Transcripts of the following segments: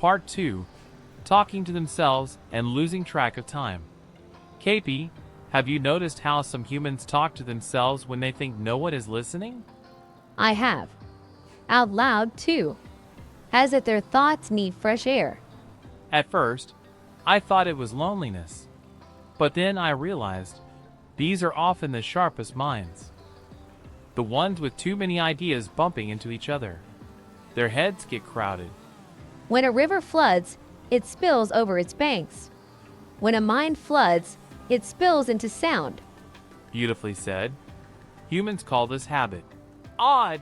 Part 2. Talking to themselves and losing track of time. KP, have you noticed how some humans talk to themselves when they think no one is listening? I have. Out loud, too. As if their thoughts need fresh air. At first, I thought it was loneliness. But then I realized these are often the sharpest minds. The ones with too many ideas bumping into each other. Their heads get crowded. When a river floods, it spills over its banks. When a mind floods, it spills into sound. Beautifully said. Humans call this habit odd,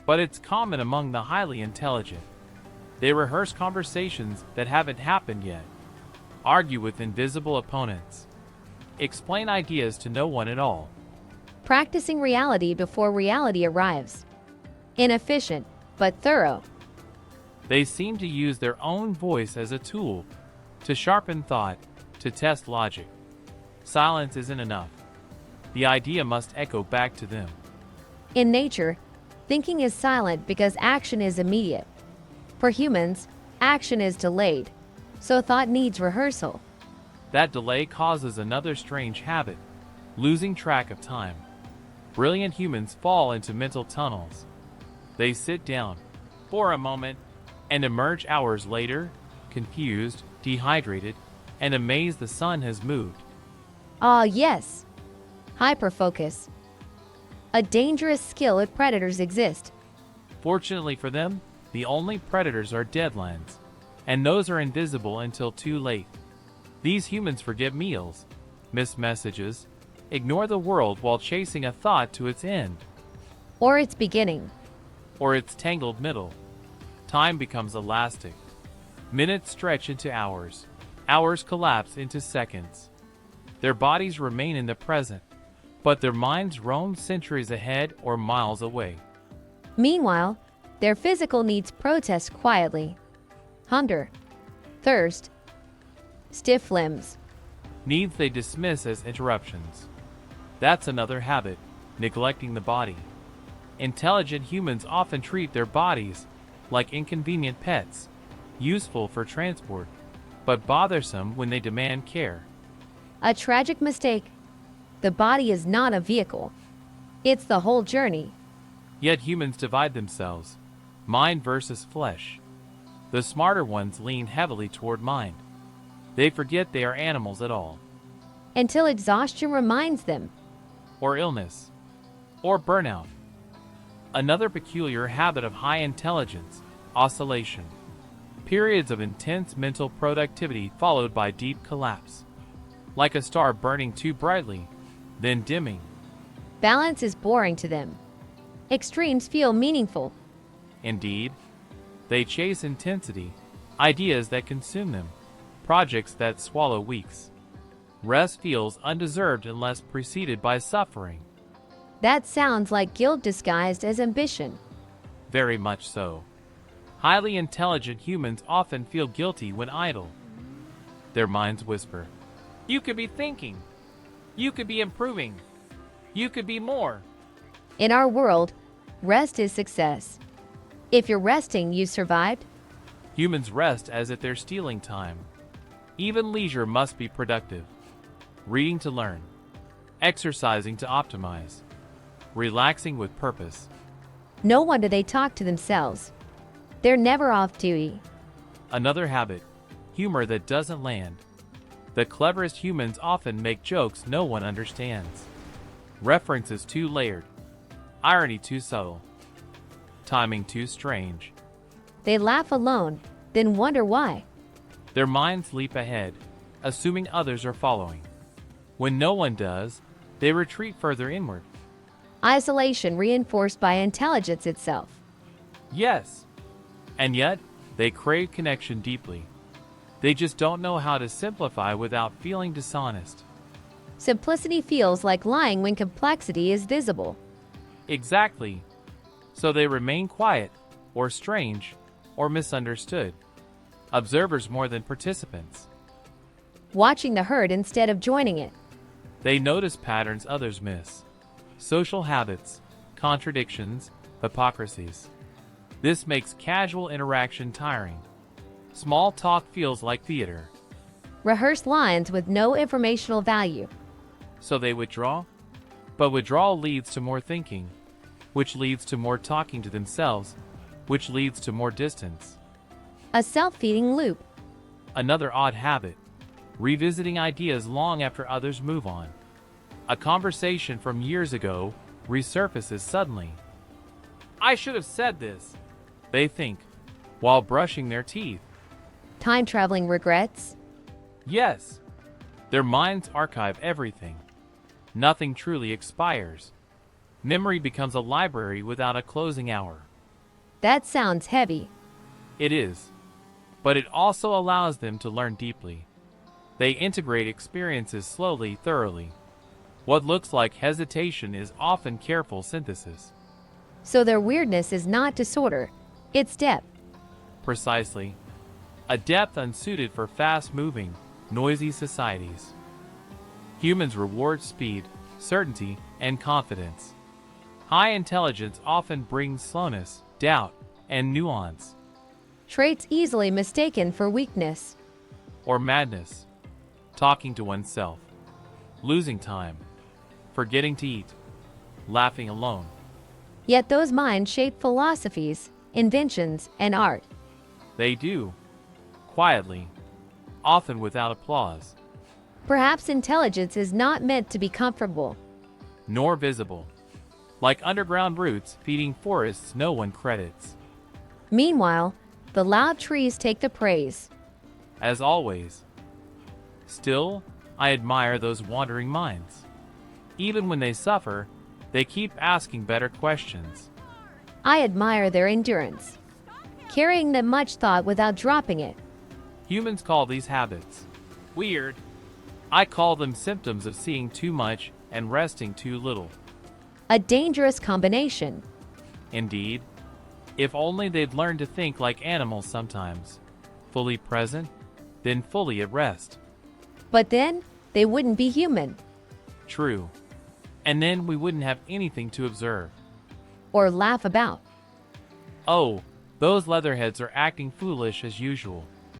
but it's common among the highly intelligent. They rehearse conversations that haven't happened yet, argue with invisible opponents, explain ideas to no one at all. Practicing reality before reality arrives. Inefficient, but thorough. They seem to use their own voice as a tool to sharpen thought, to test logic. Silence isn't enough. The idea must echo back to them. In nature, thinking is silent because action is immediate. For humans, action is delayed, so thought needs rehearsal. That delay causes another strange habit, losing track of time. Brilliant humans fall into mental tunnels. They sit down for a moment and emerge hours later, confused, dehydrated, and amazed the sun has moved. Ah, yes. Hyperfocus. A dangerous skill if predators exist. Fortunately for them, the only predators are deadlines, and those are invisible until too late. These humans forget meals, miss messages, ignore the world while chasing a thought to its end. Or its beginning. Or its tangled middle. Time becomes elastic. Minutes stretch into hours. Hours collapse into seconds. Their bodies remain in the present, but their minds roam centuries ahead or miles away. Meanwhile, their physical needs protest quietly. Hunger, thirst, stiff limbs. Needs they dismiss as interruptions. That's another habit, neglecting the body. Intelligent humans often treat their bodies like inconvenient pets, useful for transport, but bothersome when they demand care. A tragic mistake. The body is not a vehicle. It's the whole journey. Yet humans divide themselves, mind versus flesh. The smarter ones lean heavily toward mind. They forget they are animals at all. Until exhaustion reminds them. Or illness. Or burnout. Another peculiar habit of high intelligence, oscillation. Periods of intense mental productivity followed by deep collapse. Like a star burning too brightly, then dimming. Balance is boring to them. Extremes feel meaningful. Indeed, they chase intensity, ideas that consume them, projects that swallow weeks. Rest feels undeserved unless preceded by suffering. That sounds like guilt disguised as ambition. Very much so. Highly intelligent humans often feel guilty when idle. Their minds whisper, "You could be thinking. You could be improving. You could be more." In our world, rest is success. If you're resting, you survived. Humans rest as if they're stealing time. Even leisure must be productive. Reading to learn. Exercising to optimize. Relaxing with purpose. No wonder they talk to themselves. They're never off duty. Another habit, humor that doesn't land. The cleverest humans often make jokes no one understands. References too layered. Irony too subtle. Timing too strange. They laugh alone, then wonder why. Their minds leap ahead, assuming others are following. When no one does, they retreat further inward. Isolation reinforced by intelligence itself. Yes, and yet they crave connection deeply. They just don't know how to simplify without feeling dishonest. Simplicity feels like lying when complexity is visible. Exactly. So they remain quiet, or strange, or misunderstood. Observers more than participants. Watching the herd instead of joining it. They notice patterns others miss. Social habits, contradictions, hypocrisies. This makes casual interaction tiring. Small talk feels like theater. Rehearse lines with no informational value. So they withdraw? But withdrawal leads to more thinking, which leads to more talking to themselves, which leads to more distance. A self-feeding loop. Another odd habit. Revisiting ideas long after others move on. A conversation from years ago resurfaces suddenly. I should have said this, they think, while brushing their teeth. Time-traveling regrets. Yes, their minds archive everything. Nothing truly expires. Memory becomes a library without a closing hour. That sounds heavy. It is, but it also allows them to learn deeply. They integrate experiences slowly, thoroughly. What looks like hesitation is often careful synthesis. So their weirdness is not disorder, it's depth. Precisely. A depth unsuited for fast-moving, noisy societies. Humans reward speed, certainty, and confidence. High intelligence often brings slowness, doubt, and nuance. Traits easily mistaken for weakness. Or madness. Talking to oneself. Losing time. Forgetting to eat. Laughing alone. Yet those minds shape philosophies, inventions, and art. They do. Quietly. Often without applause. Perhaps intelligence is not meant to be comfortable. Nor visible. Like underground roots feeding forests no one credits. Meanwhile, the loud trees take the praise. As always. Still, I admire those wandering minds. Even when they suffer, they keep asking better questions. I admire their endurance, carrying the much thought without dropping it. Humans call these habits weird. I call them symptoms of seeing too much and resting too little. A dangerous combination. Indeed. If only they'd learn to think like animals sometimes. Fully present, then fully at rest. But then, they wouldn't be human. True. And then we wouldn't have anything to observe. Or laugh about. Oh, those leatherheads are acting foolish as usual.